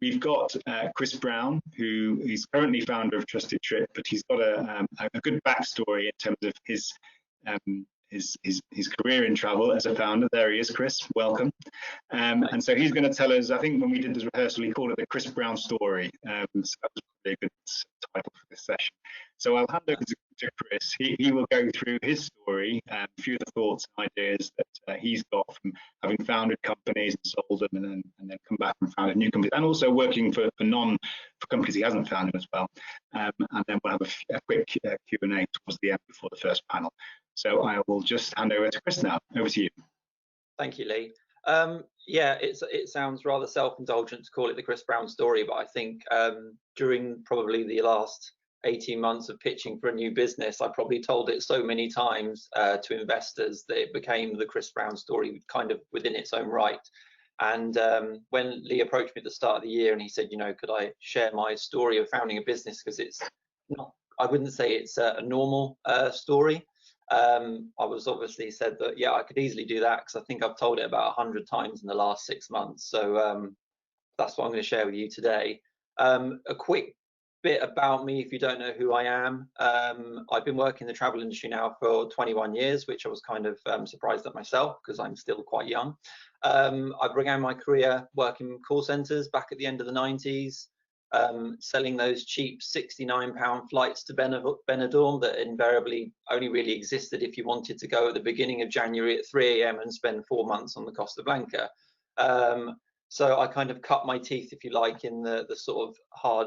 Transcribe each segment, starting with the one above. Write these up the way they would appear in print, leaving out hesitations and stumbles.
we've got Chris Brown, who is currently founder of Trusted Trip, but he's got a good backstory in terms of his career in travel as a founder. There he is, Chris. Welcome. And so he's going to tell us. I think when we did this rehearsal, he called it the Chris Brown story. So that was probably a good title for this session. So I'll hand over to Chris. He will go through his story, a few of the thoughts and ideas that he's got from having founded companies and sold them, and then come back and founded new companies, and also working for companies he hasn't founded as well. And then we'll have a quick Q&A towards the end before the first panel. So I will just hand over to Chris now. Over to you. Thank you, Lee. Yeah, it sounds rather self-indulgent to call it the Chris Brown story, but I think during probably the last 18 months of pitching for a new business, I probably told it so many times to investors that it became the Chris Brown story kind of within its own right. And when Lee approached me at the start of the year and he said, you know, could I share my story of founding a business, because it's not, I wouldn't say it's a normal story. I was obviously said that, yeah, I could easily do that, because I think I've told it about 100 times in the last 6 months. So that's what I'm going to share with you today. A quick bit about me, if you don't know who I am. I've been working in the travel industry now for 21 years, which I was kind of surprised at myself, because I'm still quite young. I began my career working in call centres back at the end of the 90s. Selling those cheap £69 flights to Benidorm that invariably only really existed if you wanted to go at the beginning of January at 3 AM and spend 4 months on the Costa Blanca. So I kind of cut my teeth, if you like, in the sort of hard,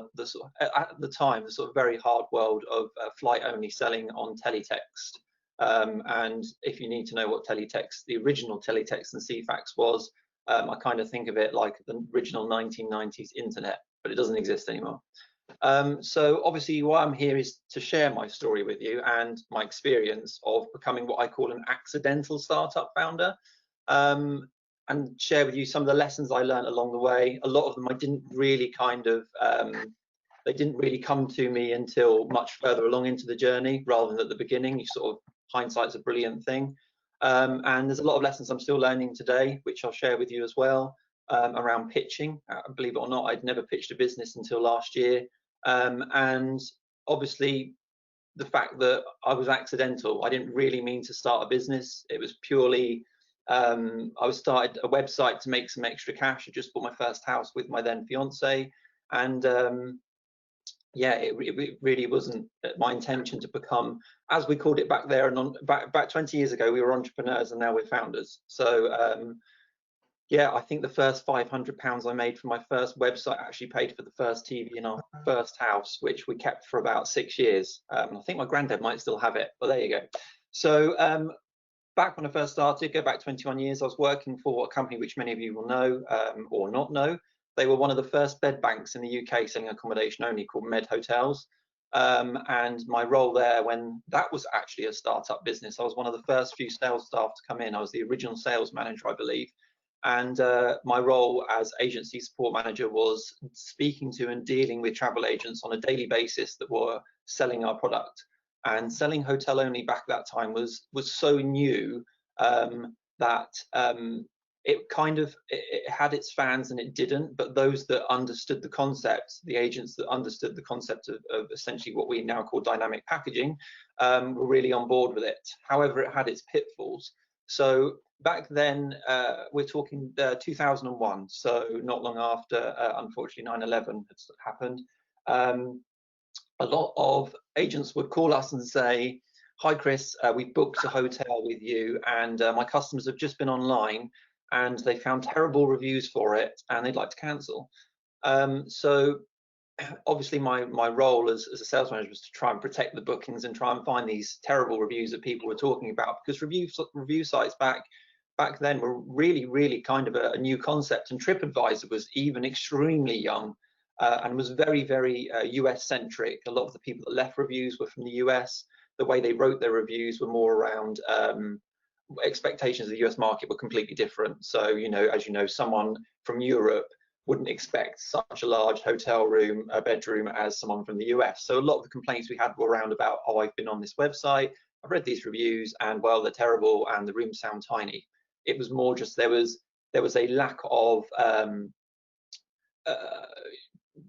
at the time, the sort of very hard world of flight only selling on teletext. And if you need to know what teletext, the original teletext and CFAX was, I kind of think of it like the original 1990s internet, but it doesn't exist anymore. So obviously why I'm here is to share my story with you and my experience of becoming what I call an accidental startup founder, and share with you some of the lessons I learned along the way. A lot of them I didn't really kind of, they didn't really come to me until much further along into the journey, rather than at the beginning. You sort of, hindsight's a brilliant thing. And there's a lot of lessons I'm still learning today, which I'll share with you as well. Around pitching. Believe it or not, I'd never pitched a business until last year, and obviously the fact that I was accidental. I didn't really mean to start a business. It was purely I started a website to make some extra cash. I just bought my first house with my then fiance, and yeah, it really wasn't my intention to become, as we called it back there, and back 20 years ago, we were entrepreneurs, and now we're founders. So yeah, I think the first £500 I made from my first website actually paid for the first TV in our first house, which we kept for about 6 years. I think my granddad might still have it, but there you go. So back when I first started, go back 21 years, I was working for a company which many of you will know or not know. They were one of the first bed banks in the UK selling accommodation only, called Med Hotels. And my role there, when that was actually a startup business, I was one of the first few sales staff to come in. I was the original sales manager, I believe. And my role as agency support manager was speaking to and dealing with travel agents on a daily basis that were selling our product. And selling hotel only back at that time was so new that it kind of, it had its fans and it didn't. But those that understood the concept, the agents that understood the concept of essentially what we now call dynamic packaging, were really on board with it. However, it had its pitfalls. So back then, we're talking 2001, so not long after, unfortunately, 9/11 had happened. A lot of agents would call us and say, "Hi, Chris, we booked a hotel with you, and my customers have just been online, and they found terrible reviews for it, and they'd like to cancel." So obviously my role as a sales manager was to try and protect the bookings and try and find these terrible reviews that people were talking about, because review sites back then were really kind of a new concept, and TripAdvisor was even extremely young, and was very US centric. A lot of the people that left reviews were from the US. The way they wrote their reviews were more around expectations of the US market were completely different. So, you know, as you know, someone from Europe wouldn't expect such a large hotel room, a bedroom, as someone from the US. So a lot of the complaints we had were around about, oh, I've been on this website, I've read these reviews, and well, they're terrible, and the rooms sound tiny. It was more just there was a lack of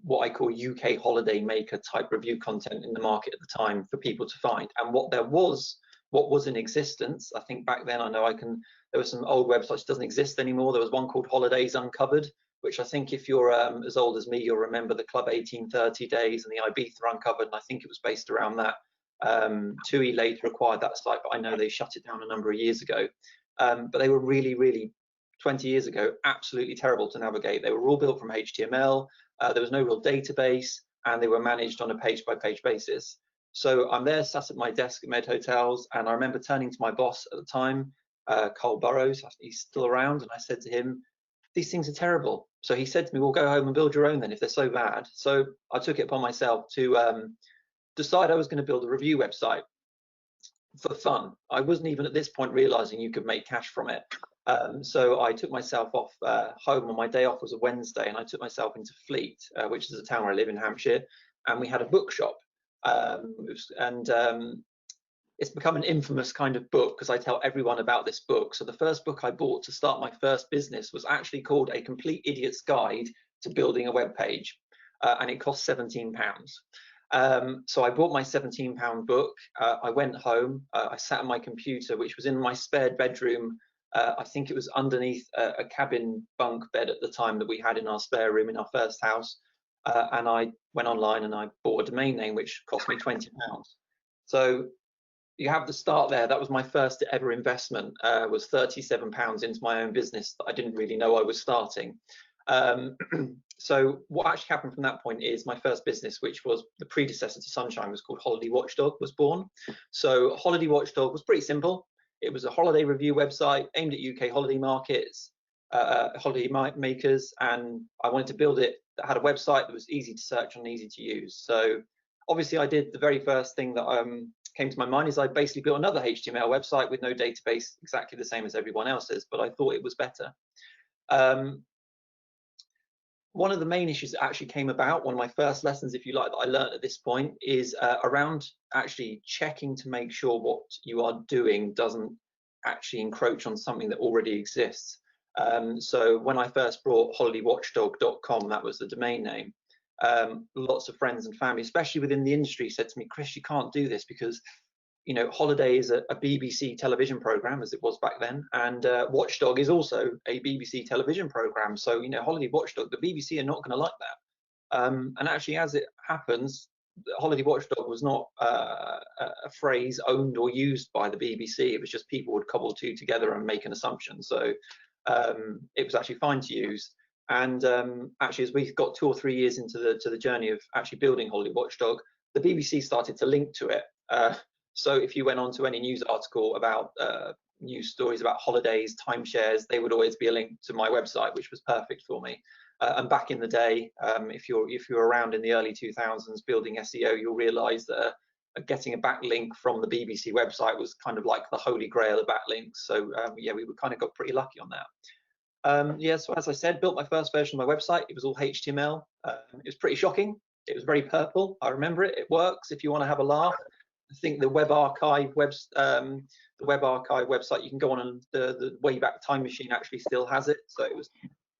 what I call UK holiday maker type review content in the market at the time for people to find. And what was in existence, I think back then, I know there were some old websites that doesn't exist anymore. There was one called Holidays Uncovered, which I think if you're as old as me, you'll remember the Club 1830 days and the Ibiza Uncovered, and I think it was based around that. TUI later acquired that site, but I know they shut it down a number of years ago. But they were really 20 years ago, absolutely terrible to navigate. They were all built from HTML. There was no real database, and they were managed on a page-by-page basis. So I'm there, sat at my desk at Med Hotels, and I remember turning to my boss at the time, Cole Burrows. He's still around, and I said to him, "These things are terrible." So he said to me, "Well, go home and build your own then, if they're so bad." So I took it upon myself to decide I was going to build a review website for fun. I wasn't even at this point realizing you could make cash from it. So I took myself off home on my day off was a Wednesday, and I took myself into Fleet, which is a town where I live in Hampshire, and we had a bookshop. It's become an infamous kind of book because I tell everyone about this book. So the first book I bought to start my first business was actually called A Complete Idiot's Guide to Building a Web Page, and it cost £17. So I bought my £17 book. I went home. I sat at my computer, which was in my spare bedroom. I think it was underneath a cabin bunk bed at the time that we had in our spare room in our first house. And I went online and I bought a domain name, which cost me £20. So you have the start there. That was my first ever investment, was £37 into my own business that I didn't really know I was starting. So what actually happened from that point is my first business, which was the predecessor to Sunshine, was called Holiday Watchdog, was born. So Holiday Watchdog was pretty simple. It was a holiday review website aimed at UK holiday markets, holiday makers, and I wanted to build it that had a website that was easy to search and easy to use. So obviously I did the very first thing that came to my mind is I basically built another HTML website with no database, exactly the same as everyone else's, but I thought it was better. One of the main issues that actually came about, one of my first lessons, if you like, that I learned at this point is around actually checking to make sure what you are doing doesn't actually encroach on something that already exists. So when I first brought holidaywatchdog.com, that was the domain name, lots of friends and family, especially within the industry, said to me, "Chris, you can't do this because, you know, Holiday is a BBC television program, as it was back then, and Watchdog is also a BBC television program. So, you know, Holiday Watchdog, the BBC are not going to like that." And actually, as it happens, Holiday Watchdog was not a phrase owned or used by the BBC. It was just people would cobble two together and make an assumption. So it was actually fine to use. And actually, as we got 2 or 3 years into the journey of actually building Holiday Watchdog, the BBC started to link to it. So if you went on to any news article about news stories about holidays, timeshares, they would always be a link to my website, which was perfect for me. And back in the day, if you're around in the early 2000s building SEO, you'll realise that getting a backlink from the BBC website was kind of like the holy grail of backlinks. So yeah, we kind of got pretty lucky on that. Yeah, so as I said, built my first version of my website. It was all HTML. It was pretty shocking. It was very purple. I remember it. It works if you want to have a laugh. I think the Web Archive website, you can go on, and the Wayback Time Machine actually still has it. So it was,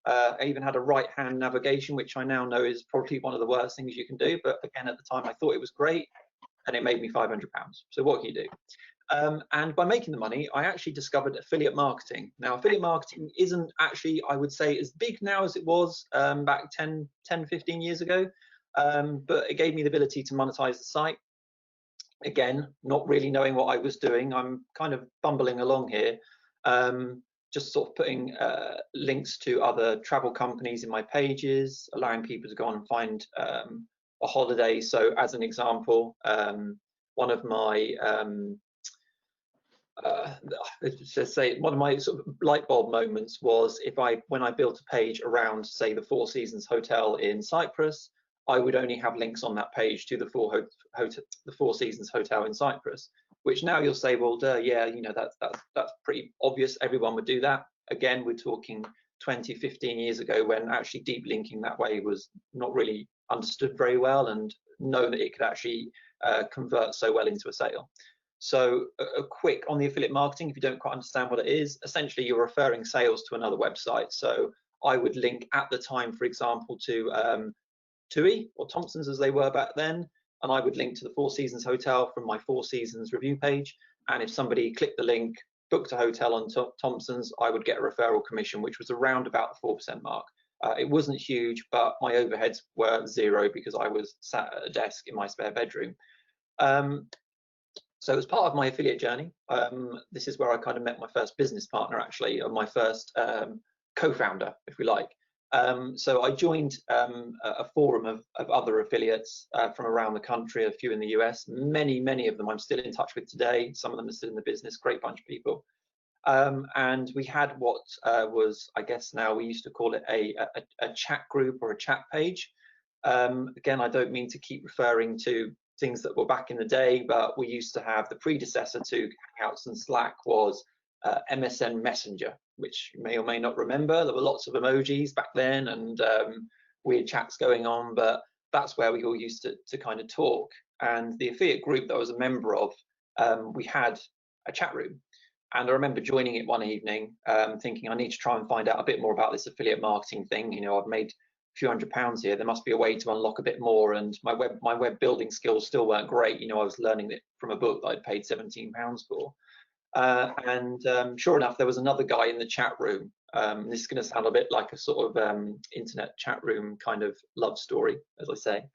I even had a right-hand navigation, which I now know is probably one of the worst things you can do. But again, at the time, I thought it was great, and it made me £500. So what can you do? And by making the money, I actually discovered affiliate marketing. Now, affiliate marketing isn't actually, I would say, as big now as it was back 10, 15 years ago, but it gave me the ability to monetize the site. Again, not really knowing what I was doing. I'm kind of bumbling along here, just sort of putting links to other travel companies in my pages, allowing people to go on and find a holiday. So as an example, one of my one of my sort of light bulb moments was when I built a page around, say, the Four Seasons Hotel in Cyprus, I would only have links on that page to the Four Seasons Hotel in Cyprus, which now you'll say, well, yeah, you know, that's pretty obvious. Everyone would do that. Again, we're talking 20, 15 years ago when actually deep linking that way was not really understood very well and known that it could actually convert so well into a sale. So a quick on the affiliate marketing, if you don't quite understand what it is, essentially you're referring sales to another website. So I would link at the time, for example, to TUI or Thompson's as they were back then, and I would link to the Four Seasons hotel from my Four Seasons review page. And if somebody clicked the link, booked a hotel on Thompson's, I would get a referral commission, which was around about the 4% mark. It wasn't huge, but my overheads were zero because I was sat at a desk in my spare bedroom. So as part of my affiliate journey, this is where I kind of met my first business partner, actually, or my first co-founder, if we like. So I joined a forum of other affiliates from around the country, a few in the US. Many of them I'm still in touch with today. Some of them are still in the business, great bunch of people. And we had what was, I guess now we used to call it a chat group or a chat page. Again, I don't mean to keep referring to things that were back in the day, but we used to have the predecessor to Hangouts and Slack was MSN Messenger, which you may or may not remember. There were lots of emojis back then and weird chats going on, but that's where we all used to kind of talk. And the affiliate group that I was a member of, we had a chat room. And I remember joining it one evening, thinking I need to try and find out a bit more about this affiliate marketing thing. You know, I've made few £100 here, there must be a way to unlock a bit more, and my web building skills still weren't great. You know, I was learning it from a book that I'd paid £17 for. Sure enough, there was another guy in the chat room. This is going to sound a bit like a sort of internet chat room kind of love story, as I say.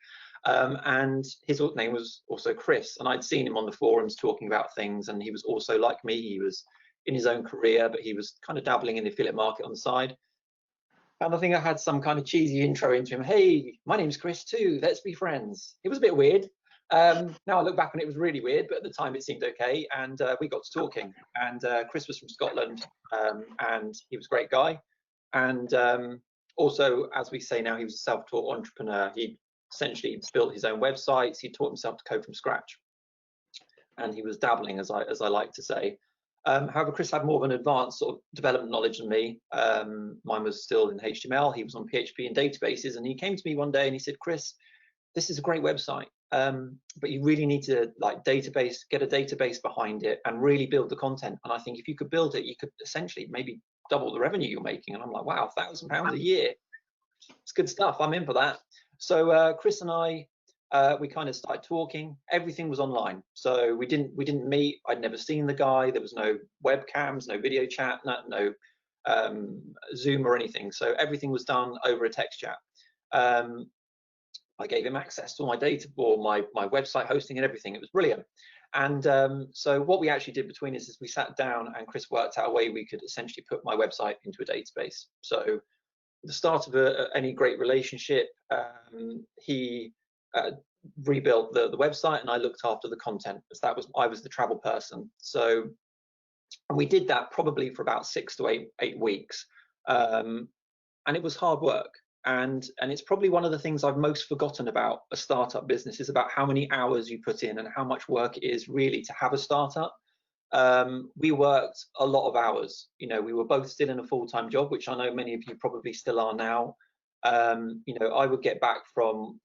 And his name was also Chris, and I'd seen him on the forums talking about things, and he was also like me. He was in his own career, but he was kind of dabbling in the affiliate market on the side. And I think I had some kind of cheesy intro into him. Hey, my name's Chris too. Let's be friends. It was a bit weird. Now I look back and it was really weird, but at the time it seemed okay. And we got to talking. And Chris was from Scotland, and he was a great guy. And also, as we say now, he was a self-taught entrepreneur. He essentially built his own websites. He taught himself to code from scratch. And he was dabbling, as I like to say. However, Chris had more of an advanced sort of development knowledge than me. Mine was still in HTML. He was on PHP and databases. And he came to me one day and he said, Chris, this is a great website, but you really need to get a database behind it and really build the content. And I think if you could build it, you could essentially maybe double the revenue you're making. And I'm like, wow, £1,000 a year. It's good stuff. I'm in for that. So Chris and I, we kind of started talking. Everything was online, so we didn't meet. I'd never seen the guy. There was no webcams, no video chat, no Zoom or anything. So everything was done over a text chat. I gave him access to all my data, or my website hosting and everything. It was brilliant. And so what we actually did between us is we sat down and Chris worked out a way we could essentially put my website into a database. So the start of any great relationship, he rebuilt the website and I looked after the content, because I was the travel person. So and we did that probably for about 6 to 8 weeks, and it was hard work. And it's probably one of the things I've most forgotten about a startup business, is about how many hours you put in and how much work it is really to have a startup. We worked a lot of hours. You know, we were both still in a full-time job, which I know many of you probably still are now. You know, I would get back from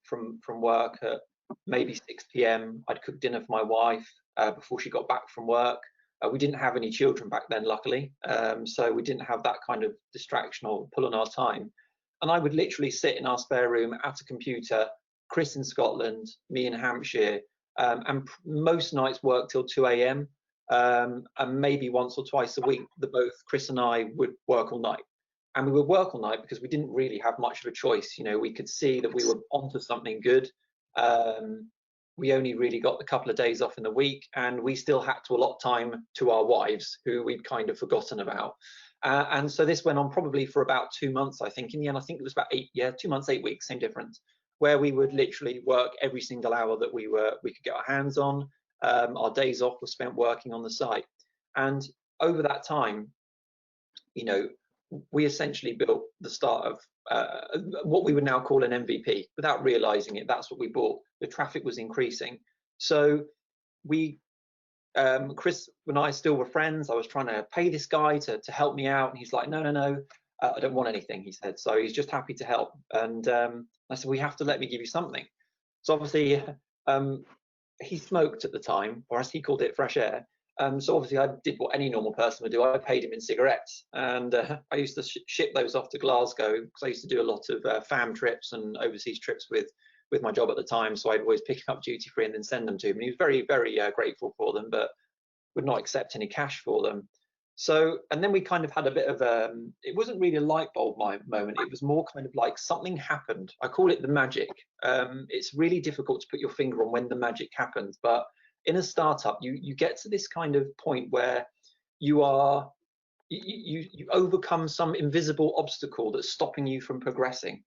work at maybe 6 p.m. I'd cook dinner for my wife before she got back from work. We didn't have any children back then, luckily, so we didn't have that kind of distraction or pull on our time. And I would literally sit in our spare room at a computer, Chris in Scotland, me in Hampshire, and most nights work till 2 a.m. And maybe once or twice a week, both Chris and I would work all night. And we would work all night because we didn't really have much of a choice. You know, we could see that we were onto something good. We only really got a couple of days off in the week, and we still had to allot time to our wives, who we'd kind of forgotten about. And so this went on probably for about 2 months, I think. In the end, I think it was about 2 months, 8 weeks, same difference, where we would literally work every single hour that we could get our hands on. Our days off were spent working on the site. And over that time, you know, we essentially built the start of what we would now call an MVP. Without realizing it, that's what we bought. The traffic was increasing. So Chris and I still were friends. I was trying to pay this guy to help me out, and he's like, no, I don't want anything, he said. So he's just happy to help. And I said, well, you have to let me give you something. So obviously he smoked at the time, or as he called it, fresh air. So obviously I did what any normal person would do. I paid him in cigarettes, and I used to ship those off to Glasgow because I used to do a lot of fam trips and overseas trips with my job at the time. So I'd always pick him up duty free and then send them to him. And he was very, very grateful for them, but would not accept any cash for them. So, and then we kind of had a bit of it wasn't really a light bulb moment. It was more kind of like something happened. I call it the magic. It's really difficult to put your finger on when the magic happens, but in a startup, you get to this kind of point where you overcome some invisible obstacle that's stopping you from progressing.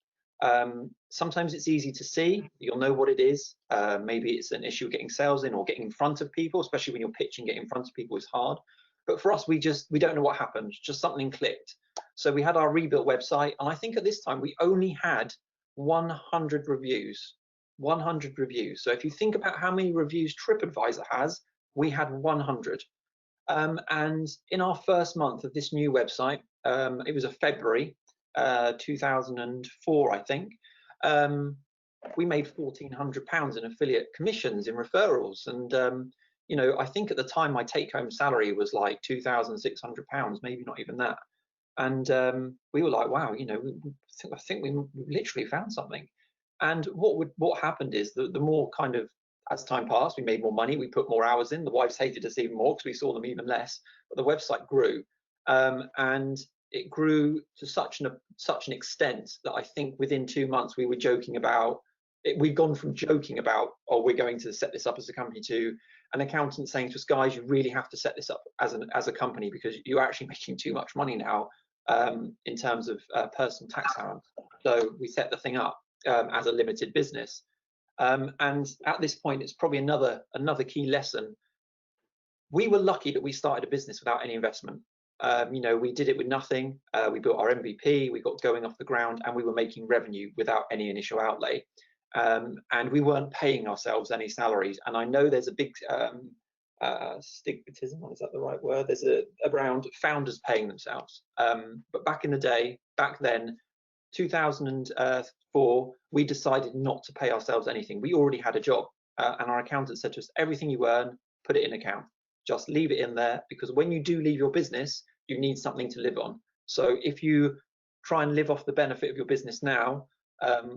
Sometimes it's easy to see, you'll know what it is. Maybe it's an issue getting sales in or getting in front of people, especially when you're pitching, getting in front of people is hard. But for us, we don't know what happened, just something clicked. So we had our rebuilt website, and I think at this time we only had 100 reviews. 100 reviews. So if you think about how many reviews TripAdvisor has, we had 100. And in our first month of this new website, it was a February 2004, I think, we made £1,400 in affiliate commissions, in referrals. And you know, I think at the time my take-home salary was like £2,600, maybe not even that. And we were like, wow, you know, I think we literally found something. And what happened is the more kind of, as time passed, we made more money, we put more hours in. The wives hated us even more because we saw them even less. But the website grew, and it grew to such an extent that I think within 2 months we were joking about it. We'd gone from joking about, oh, we're going to set this up as a company, to an accountant saying to us, guys, you really have to set this up as a company because you're actually making too much money now in terms of personal tax allowance. So we set the thing up as a limited business. And at this point, it's probably another key lesson. We were lucky that we started a business without any investment. You know, we did it with nothing. We built our MVP, we got going off the ground, and we were making revenue without any initial outlay. And we weren't paying ourselves any salaries. And I know there's a big stigmatism, is that the right word? There's around founders paying themselves. But back then, 2004, we decided not to pay ourselves anything. We already had a job, and our accountant said to us, everything you earn, put it in account. Just leave it in there, because when you do leave your business, you need something to live on. So if you try and live off the benefit of your business now,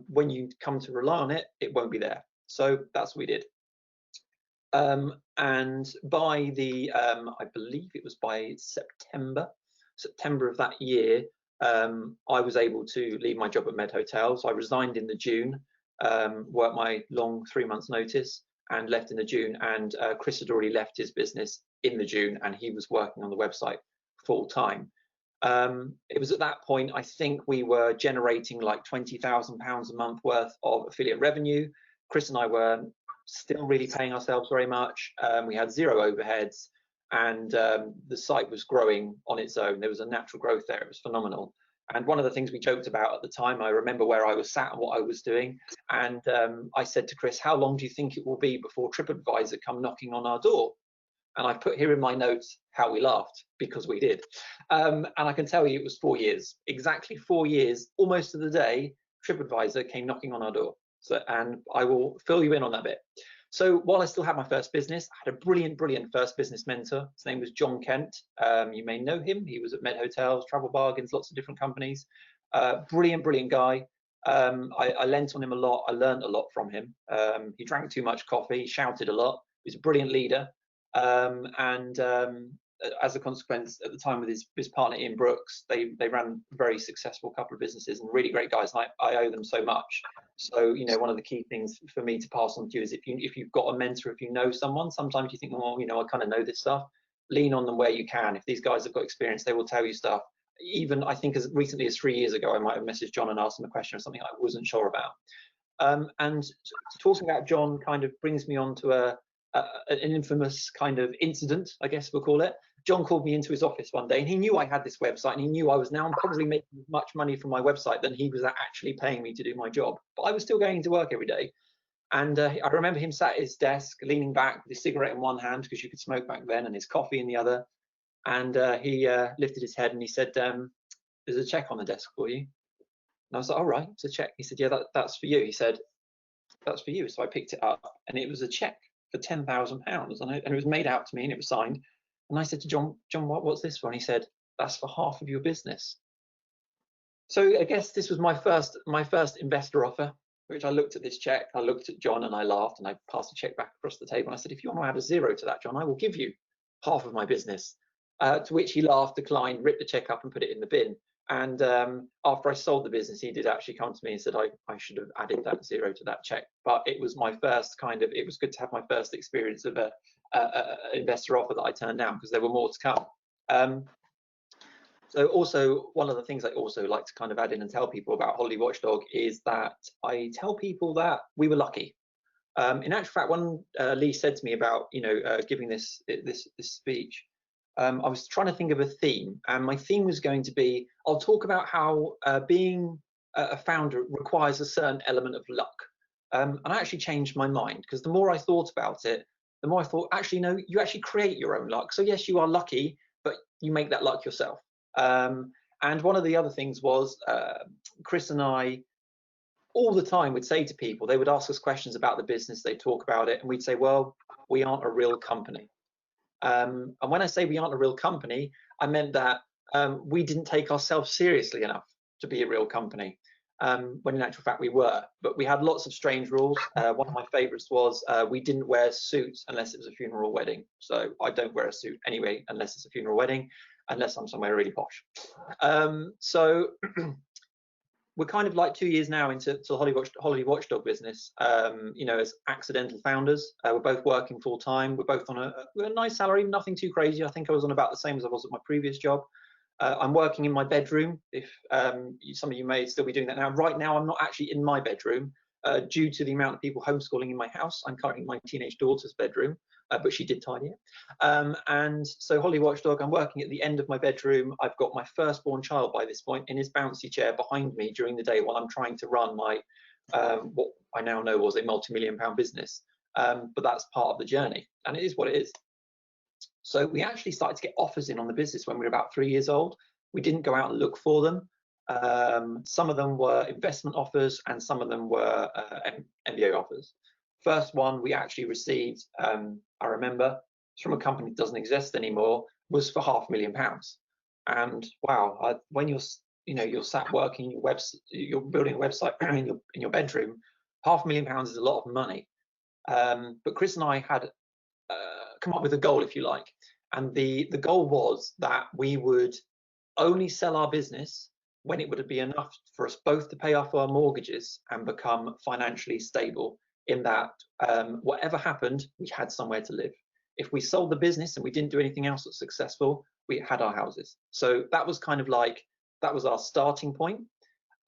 when you come to rely on it, it won't be there. So that's what we did. And by the, I believe it was by September of that year, I was able to leave my job at Med Hotels. I resigned in the June, worked my long 3 months notice, and left in the June. And Chris had already left his business in the June, and he was working on the website full time. It was at that point, I think we were generating like £20,000 a month worth of affiliate revenue. Chris and I were still really paying ourselves very much. We had zero overheads, and the site was growing on its own. There was a natural growth there. It was phenomenal. And one of the things we joked about at the time, I remember where I was sat and what I was doing. And I said to Chris, how long do you think it will be before TripAdvisor come knocking on our door? And I put here in my notes how we laughed, because we did. And I can tell you it was 4 years, exactly 4 years, almost to the day, TripAdvisor came knocking on our door. So, and I will fill you in on that bit. So while I still had my first business, I had a brilliant first business mentor. His name was John Kent. You may know him. He was at Med Hotels, Travel Bargains, lots of different companies. Brilliant guy. I lent on him a lot. I learned a lot from him. He drank too much coffee, shouted a lot. He was a brilliant leader. As a consequence, at the time with his partner Ian Brooks, they ran a very successful couple of businesses, and really great guys, and I owe them so much. So, you know, one of the key things for me to pass on to you is if you've got a mentor, if you know someone, sometimes you think, well, you know, I kind of know this stuff. Lean on them where you can. If these guys have got experience, they will tell you stuff. Even I think as recently as 3 years ago, I might have messaged John and asked him a question or something I wasn't sure about. And talking about John kind of brings me on to an infamous kind of incident, I guess we'll call it. John called me into his office one day, and he knew I had this website, and he knew I was now probably making as much money from my website than he was actually paying me to do my job. But I was still going to work every day. And I remember him sat at his desk, leaning back with his cigarette in one hand, because you could smoke back then, and his coffee in the other. And he lifted his head and he said, there's a check on the desk for you. And I was like, all right, it's a check. He said, yeah, that's for you. He said, that's for you. So I picked it up, and it was a check for £10,000, and it was made out to me, and it was signed. And I said to John, what's this for? And he said, that's for half of your business. So I guess this was my first investor offer, which I looked at this check, I looked at John and I laughed, and I passed the check back across the table. And I said, if you want to add a zero to that, John, I will give you half of my business. To which he laughed, declined, ripped the check up and put it in the bin. And after I sold the business, he did actually come to me and said I should have added that zero to that check. But it was my first it was good to have my first experience of a investor offer that I turned down, because there were more to come. So also, one of the things I also like to kind of add in and tell people about Holiday Watchdog is that I tell people that we were lucky. In actual fact, when Lee said to me about giving this speech, I was trying to think of a theme, and my theme was going to be, I'll talk about how being a founder requires a certain element of luck. And I actually changed my mind, because the more I thought about it, the more I thought, actually, no, you actually create your own luck. So yes, you are lucky, but you make that luck yourself. And one of the other things was, Chris and I, all the time, would say to people, they would ask us questions about the business, they'd talk about it, and we'd say, well, we aren't a real company. And when I say we aren't a real company, I meant that we didn't take ourselves seriously enough to be a real company, when in actual fact we were. But we had lots of strange rules. One of my favorites was we didn't wear suits unless it was a funeral wedding. So I don't wear a suit anyway unless it's a funeral wedding, unless I'm somewhere really posh. So we're kind of like 2 years now into the Holiday Watchdog business, as accidental founders. We're both working full time. We're both on a nice salary, nothing too crazy. I think I was on about the same as I was at my previous job. I'm working in my bedroom. If some of you may still be doing that now. Right now, I'm not actually in my bedroom due to the amount of people homeschooling in my house. I'm currently in my teenage daughter's bedroom, but she did tidy it. And so Holiday Watchdog, I'm working at the end of my bedroom. I've got my firstborn child by this point in his bouncy chair behind me during the day while I'm trying to run my what I now know was a multi-million-pound business. But that's part of the journey, and it is what it is. So we actually started to get offers in on the business when we were about 3 years old. We didn't go out and look for them. Some of them were investment offers and some of them were MBO offers. First one we actually received, I remember, it's from a company that doesn't exist anymore, was for £500,000. And wow, when you're sat working your you're building a website in your bedroom, £500,000 is a lot of money. But Chris and I had come up with a goal, if you like, and the goal was that we would only sell our business when it would be enough for us both to pay off our mortgages and become financially stable, in that whatever happened, we had somewhere to live. If we sold the business and we didn't do anything else that's successful, we had our houses. So that was kind of like, that was our starting point.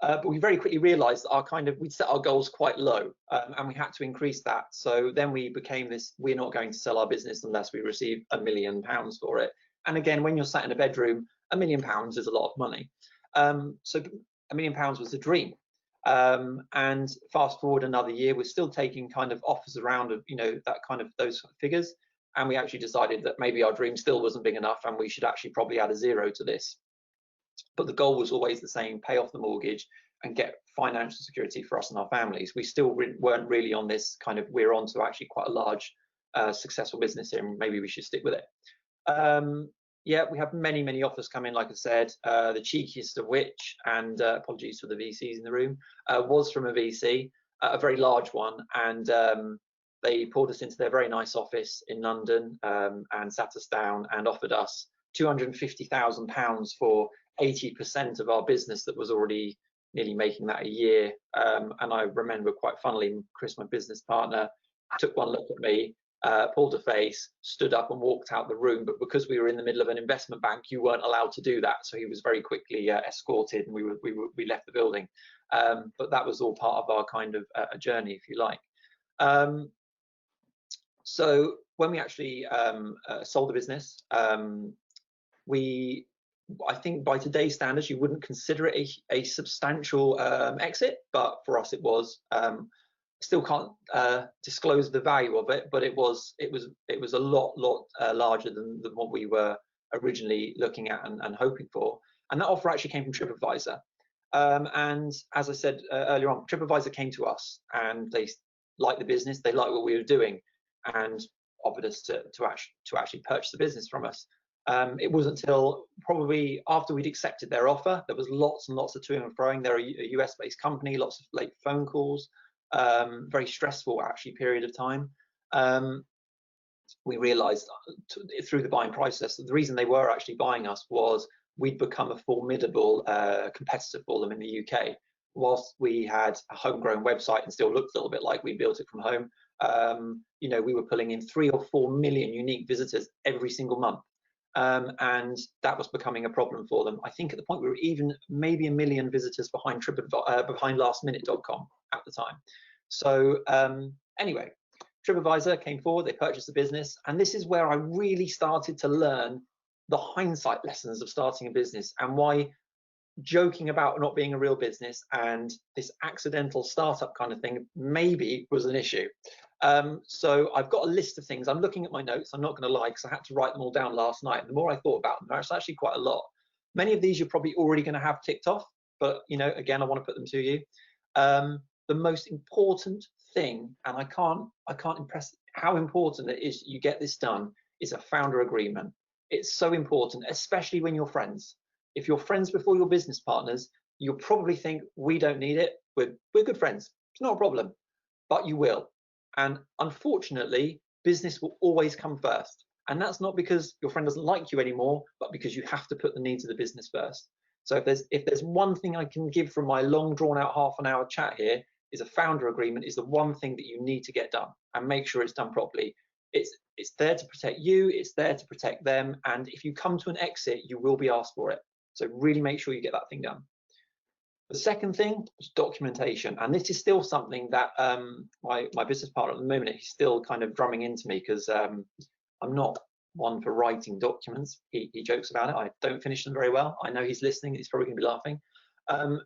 But we very quickly realized that we'd set our goals quite low, and we had to increase that. So then we became this, we're not going to sell our business unless we receive £1 million for it. And again, when you're sat in a bedroom, £1 million is a lot of money. So £1 million was the dream. And fast forward another year, we're still taking kind of offers around of, that kind of those figures. And we actually decided that maybe our dream still wasn't big enough and we should actually probably add a zero to this. But the goal was always the same: pay off the mortgage and get financial security for us and our families. We still weren't really on this kind of, we're on to actually quite a large successful business here, and maybe we should stick with it. Yeah, we have many offers come in, like I said. The cheekiest of which, and apologies for the VCs in the room, was from a VC, a very large one, and they pulled us into their very nice office in London and sat us down and offered us £250,000 for 80% of our business that was already nearly making that a year. And I remember quite funnily, Chris, my business partner, took one look at me, pulled a face, stood up and walked out the room. But because we were in the middle of an investment bank, you weren't allowed to do that. So he was very quickly escorted, and we left the building. But that was all part of our kind of journey, if you like. So when we actually sold the business, I think by today's standards, you wouldn't consider it a substantial exit, but for us it was. Still can't disclose the value of it, but it was a lot larger than what we were originally looking at and hoping for. And that offer actually came from TripAdvisor. And as I said earlier on, TripAdvisor came to us and they liked the business, they liked what we were doing, and offered us to actually purchase the business from us. It wasn't until probably after we'd accepted their offer, there was lots and lots of to and froing. They're a US-based company, lots of late phone calls, very stressful actually period of time. We realized through the buying process that the reason they were actually buying us was we'd become a formidable competitor for them in the UK. Whilst we had a homegrown website and still looked a little bit like we built it from home, you know, we were pulling in 3 or 4 million unique visitors every single month. And that was becoming a problem for them. I think at the point we were even maybe 1 million visitors behind lastminute.com at the time. So anyway, TripAdvisor came forward, they purchased the business, and this is where I really started to learn the hindsight lessons of starting a business and why joking about not being a real business and this accidental startup kind of thing maybe was an issue. So I've got a list of things. I'm looking at my notes, I'm not going to lie, because I had to write them all down last night. And the more I thought about them, there's actually quite a lot. Many of these you're probably already going to have ticked off, but you know, again, I want to put them to you. The most important thing, and I can't impress how important it is you get this done, is a founder agreement. It's so important, especially when you're friends. If you're friends before your business partners, you'll probably think we don't need it. We're good friends. It's not a problem, but you will. And unfortunately, business will always come first. And that's not because your friend doesn't like you anymore, but because you have to put the needs of the business first. So if there's one thing I can give from my long drawn out half-an-hour chat here, is a founder agreement is the one thing that you need to get done and make sure it's done properly. It's there to protect you, it's there to protect them, and if you come to an exit, you will be asked for it. So really make sure you get that thing done. The second thing is documentation, and this is still something that my business partner at the moment, he's still kind of drumming into me because I'm not one for writing documents. He jokes about it. I don't finish them very well. I know he's listening. He's probably going to be laughing.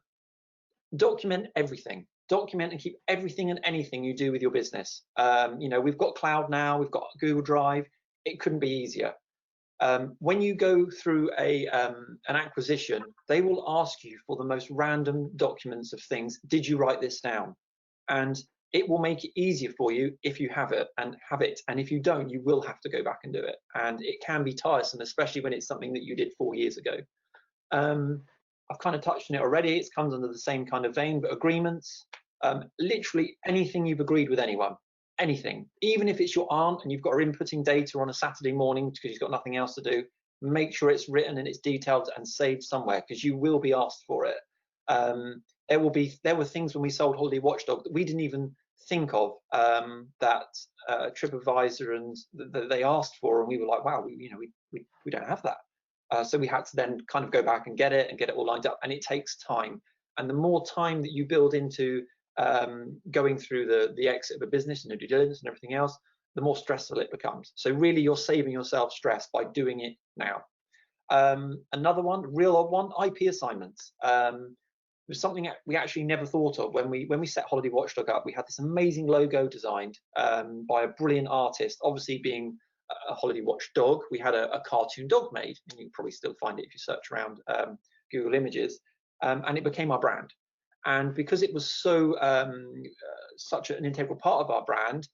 Document everything. Document and keep everything and anything you do with your business. You know, we've got cloud now. We've got Google Drive. It couldn't be easier. When you go through an acquisition, they will ask you for the most random documents of things. Did you write this down? And it will make it easier for you if you have it. And if you don't, you will have to go back and do it. And it can be tiresome, especially when it's something that you did 4 years ago. I've kind of touched on it already. It comes under the same kind of vein, but agreements, literally anything you've agreed with anyone. Anything, even if it's your aunt and you've got her inputting data on a Saturday morning because she's got nothing else to do, make sure it's written and it's detailed and saved somewhere because you will be asked for it. There were things when we sold Holiday Watchdog that we didn't even think of that TripAdvisor and they asked for, and we were like, wow, we don't have that. So we had to then kind of go back and get it all lined up, and it takes time. And the more time that you build into going through the exit of a business and the due diligence and everything else, the more stressful it becomes. So really you're saving yourself stress by doing it now. Another one, real odd one, IP assignments. It was something we actually never thought of when we set Holiday Watchdog up. We had this amazing logo designed by a brilliant artist. Obviously, being a Holiday Watchdog, we had a cartoon dog made, and you can probably still find it if you search around Google Images, and it became our brand. And because it was so such an integral part of our brand,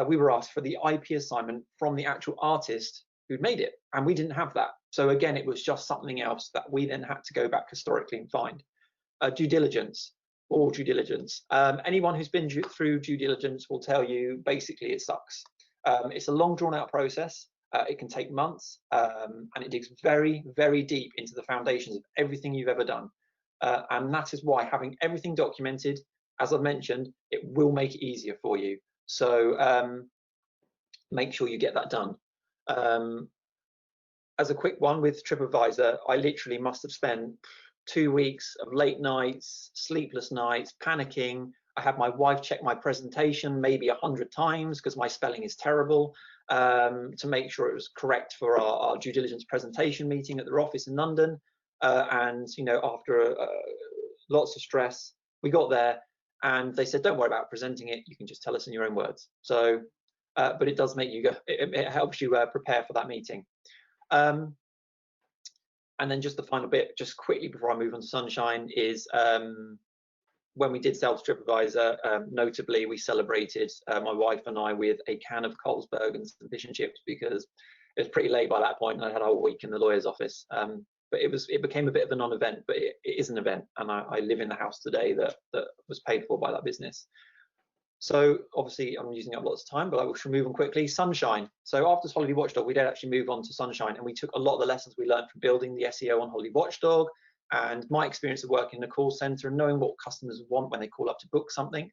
we were asked for the IP assignment from the actual artist who'd made it, and we didn't have that. So again, it was just something else that we then had to go back historically and find. Due diligence, or due diligence. Anyone who's been through due diligence will tell you basically it sucks. It's a long drawn out process. It can take months, and it digs very, very deep into the foundations of everything you've ever done. And that is why having everything documented, as I've mentioned, it will make it easier for you. So make sure you get that done. As a quick one with TripAdvisor, I literally must have spent 2 weeks of late nights, sleepless nights, panicking. I had my wife check my presentation maybe 100 times because my spelling is terrible, to make sure it was correct for our due diligence presentation meeting at their office in London. And after lots of stress, we got there and they said, don't worry about presenting it, you can just tell us in your own words. So but it does make you go, it helps you prepare for that meeting. And then just the final bit, just quickly before I move on to Sunshine, is when we did sell to TripAdvisor, notably, we celebrated, my wife and I, with a can of Carlsberg and some fish and chips, because it was pretty late by that point and I had a whole week in the lawyer's office. But it became a bit of a non-event, but it is an event, and I live in the house today that was paid for by that business. So obviously I'm using up lots of time, but I will move on quickly. Sunshine. So after Holiday Watchdog, we did actually move on to Sunshine, and we took a lot of the lessons we learned from building the SEO on Holiday Watchdog, and my experience of working in a call center and knowing what customers want when they call up to book something.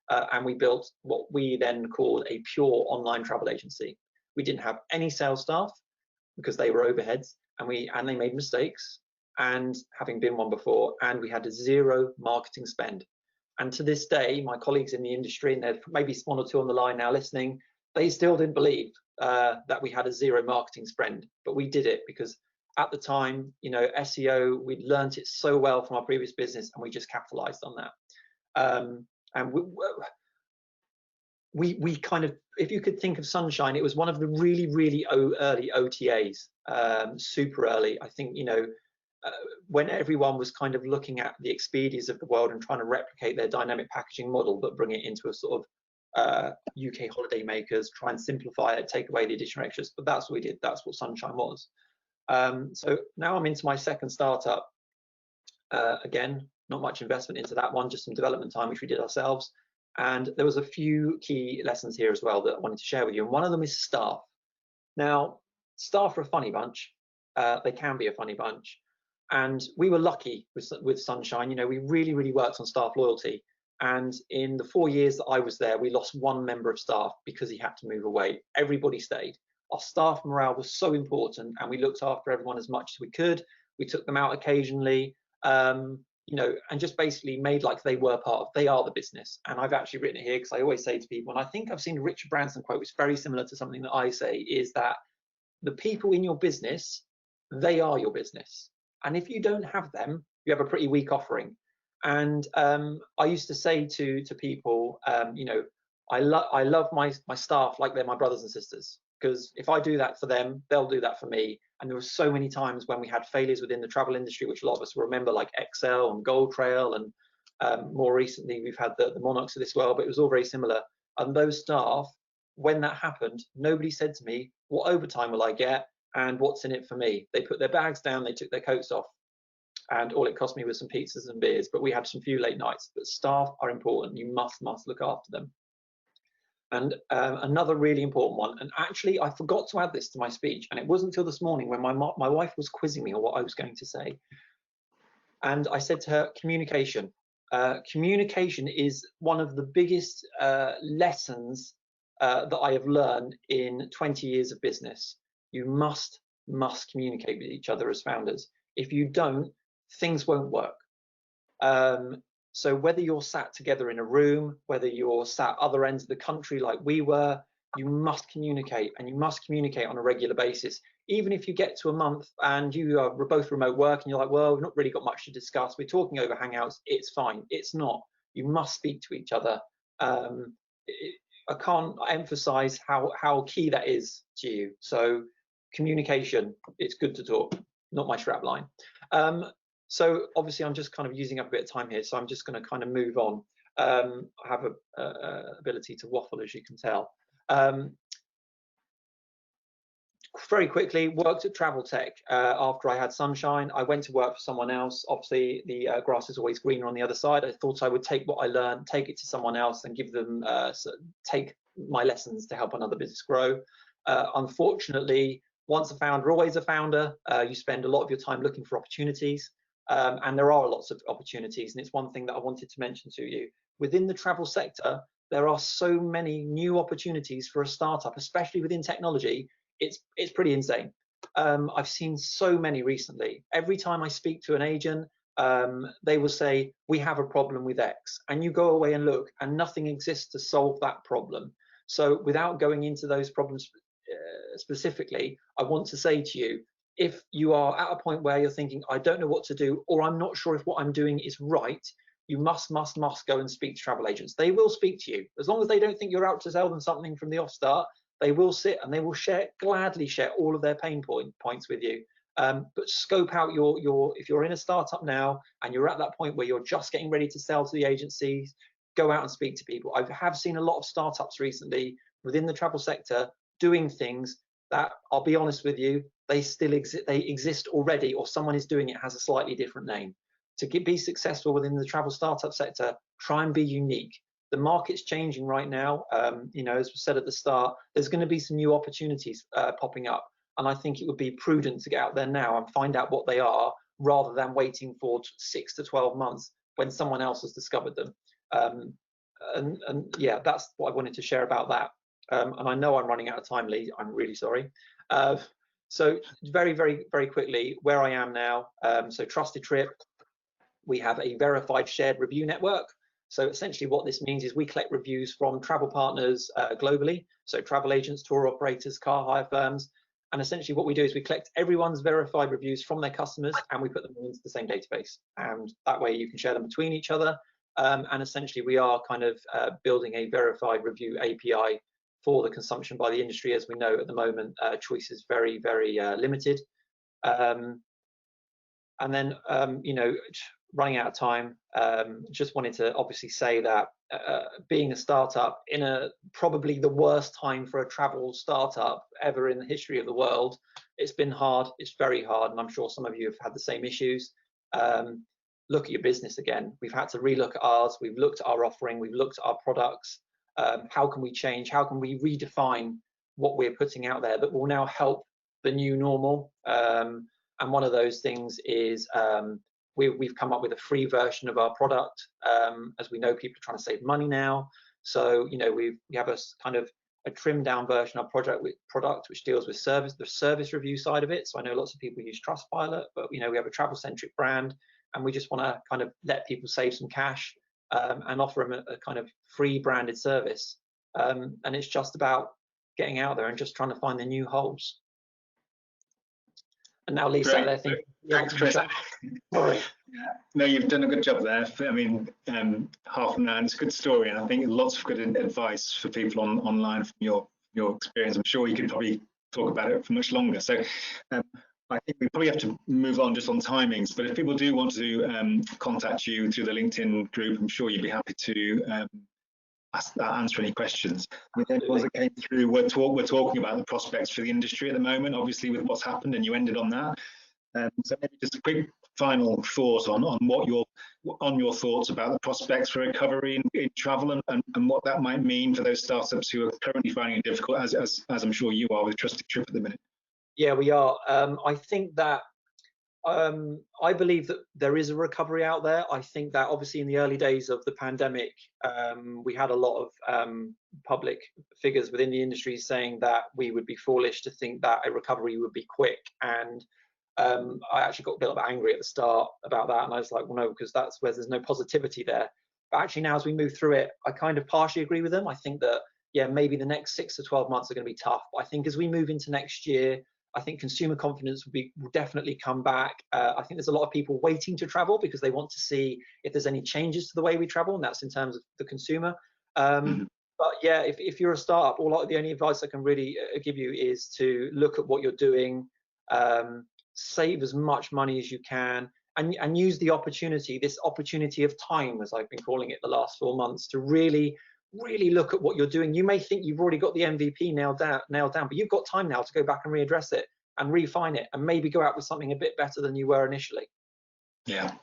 And we built what we then called a pure online travel agency. We didn't have any sales staff because they were overheads, and they made mistakes, and having been one before, and we had a zero marketing spend. And to this day, my colleagues in the industry, and there's maybe one or two on the line now listening, they still didn't believe that we had a zero marketing spend, but we did it because at the time, you know, SEO, we'd learned it so well from our previous business, and we just capitalized on that. And we kind of, if you could think of Sunshine, it was one of the really, really early OTAs, super early. I think, you know, when everyone was kind of looking at the Expedias of the world and trying to replicate their dynamic packaging model, but bring it into a sort of UK holiday makers, try and simplify it, take away the additional extras. But that's what we did. That's what Sunshine was. So now I'm into my second startup. Again, not much investment into that one, just some development time, which we did ourselves. And there was a few key lessons here as well that I wanted to share with you. And one of them is staff. Now, staff are a funny bunch. They can be a funny bunch. And we were lucky with Sunshine. You know, we really, really worked on staff loyalty. And in the 4 years that I was there, we lost one member of staff because he had to move away. Everybody stayed. Our staff morale was so important, and we looked after everyone as much as we could. We took them out occasionally, you know, and just basically made like they were they are the business. And I've actually written it here because I always say to people, and I think I've seen a Richard Branson quote, which is very similar to something that I say, is that the people in your business, they are your business. And if you don't have them, you have a pretty weak offering. And I used to say to people, you know, I love my staff like they're my brothers and sisters, because if I do that for them, they'll do that for me. And there were so many times when we had failures within the travel industry, which a lot of us will remember, like Excel and Gold Trail, and more recently we've had the Monarchs of this world, but it was all very similar. And those staff, when that happened, nobody said to me, what overtime will I get and what's in it for me? They put their bags down, they took their coats off, and all it cost me was some pizzas and beers, but we had some few late nights. But staff are important. You must look after them. And another really important one, and actually I forgot to add this to my speech, and it wasn't until this morning when my wife was quizzing me on what I was going to say. And I said to her, communication. Communication is one of the biggest lessons that I have learned in 20 years of business. You must communicate with each other as founders. If you don't, things won't work. So whether you're sat together in a room, whether you're sat other ends of the country like we were, you must communicate, and you must communicate on a regular basis. Even if you get to a month and you are both remote work and you're like, well, we've not really got much to discuss, we're talking over Hangouts, it's fine. It's not. You must speak to each other. I can't emphasize how key that is to you. So communication, it's good to talk, not my strap line. So obviously I'm just kind of using up a bit of time here, so I'm just going to kind of move on. I have a ability to waffle, as you can tell. Very quickly, worked at Travel Tech after I had Sunshine. I went to work for someone else. Obviously, the grass is always greener on the other side. I thought I would take what I learned, take it to someone else, and give them take my lessons to help another business grow. Unfortunately, once a founder, always a founder. You spend a lot of your time looking for opportunities. And there are lots of opportunities, and it's one thing that I wanted to mention to you. Within the travel sector, there are so many new opportunities for a startup, especially within technology. It's pretty insane. I've seen so many recently. Every time I speak to an agent, they will say, we have a problem with X, and you go away and look, and nothing exists to solve that problem. So without going into those problems specifically, I want to say to you, if you are at a point where you're thinking, I don't know what to do, or I'm not sure if what I'm doing is right, you must go and speak to travel agents. They will speak to you. As long as they don't think you're out to sell them something from the offstart, they will sit and they will gladly share all of their pain points with you. But scope out if you're in a startup now and you're at that point where you're just getting ready to sell to the agencies, go out and speak to people. I have seen a lot of startups recently within the travel sector doing things that, I'll be honest with you, they still exist. They exist already, or someone is doing it, has a slightly different name. To be successful within the travel startup sector, try and be unique. The market's changing right now. You know, as we said at the start, there's going to be some new opportunities popping up, and I think it would be prudent to get out there now and find out what they are, rather than waiting for 6 to 12 months when someone else has discovered them. And yeah, that's what I wanted to share about that. And I know I'm running out of time, Lee. I'm really sorry. So very, very, very quickly, where I am now. So Trusted Trip, we have a verified shared review network. So essentially what this means is we collect reviews from travel partners globally. So travel agents, tour operators, car hire firms. And essentially what we do is we collect everyone's verified reviews from their customers and we put them into the same database. And that way you can share them between each other. And essentially we are kind of building a verified review API for the consumption by the industry. As we know at the moment, choice is very, very limited. And then, you know, running out of time, just wanted to obviously say that being a startup in probably the worst time for a travel startup ever in the history of the world, it's been hard. It's very hard, and I'm sure some of you have had the same issues. Look at your business again. We've had to relook at ours. We've looked at our offering. We've looked at our products. How can we change? How can we redefine what we're putting out there that will now help the new normal? And one of those things is we've come up with a free version of our product. As we know, people are trying to save money now. So, you know, we have a kind of a trimmed down version of our product which deals with the service review side of it. So I know lots of people use Trustpilot, but, you know, we have a travel-centric brand, and we just want to kind of let people save some cash and offer them a kind of free branded service. And it's just about getting out there and just trying to find the new holes. And now Lisa, there thinking, thanks, Chris. Sorry. No, you've done a good job there. I mean, half an hour, it's a good story, and I think lots of good advice for people online from your experience. I'm sure you could probably talk about it for much longer. So I think we probably have to move on just on timings, but if people do want to contact you through the LinkedIn group, I'm sure you'd be happy to answer any questions. I mean, the ones that came through, we're talking about the prospects for the industry at the moment, obviously with what's happened, and you ended on that. So maybe just a quick final thought on your thoughts about the prospects for recovery in travel and what that might mean for those startups who are currently finding it difficult, as I'm sure you are with Trusted Trip at the minute. Yeah, we are. I think that I believe that there is a recovery out there. I think that obviously in the early days of the pandemic, we had a lot of public figures within the industry saying that we would be foolish to think that a recovery would be quick. And I actually got a bit angry at the start about that. And I was like, well, no, because that's where there's no positivity there. But actually now as we move through it, I kind of partially agree with them. I think that, yeah, maybe the next 6 to 12 months are going to be tough. But I think as we move into next year, I think consumer confidence will definitely come back. I think there's a lot of people waiting to travel because they want to see if there's any changes to the way we travel, and that's in terms of the consumer. But yeah, if you're a startup, the only advice I can really give you is to look at what you're doing, save as much money as you can, and use the opportunity, this opportunity of time, as I've been calling it the last 4 months, to really look at what you're doing. You may think you've already got the MVP nailed down, but you've got time now to go back and readdress it and refine it and maybe go out with something a bit better than you were initially. Yeah,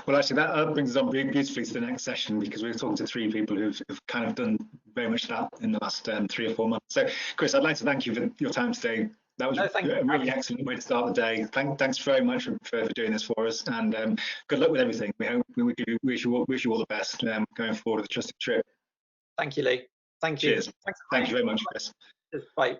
well, actually, that brings us on beautifully to the next session, because we're talking to 3 people who've kind of done very much that in the last 3 or 4 months. So, Chris, I'd like to thank you for your time today. That was a really excellent way to start the day. Thanks very much for doing this for us, and good luck with everything. We wish you all the best going forward with the Trusted Trip. Thank you, Lee. Thank you. Cheers. Thank you very much, Chris. Bye.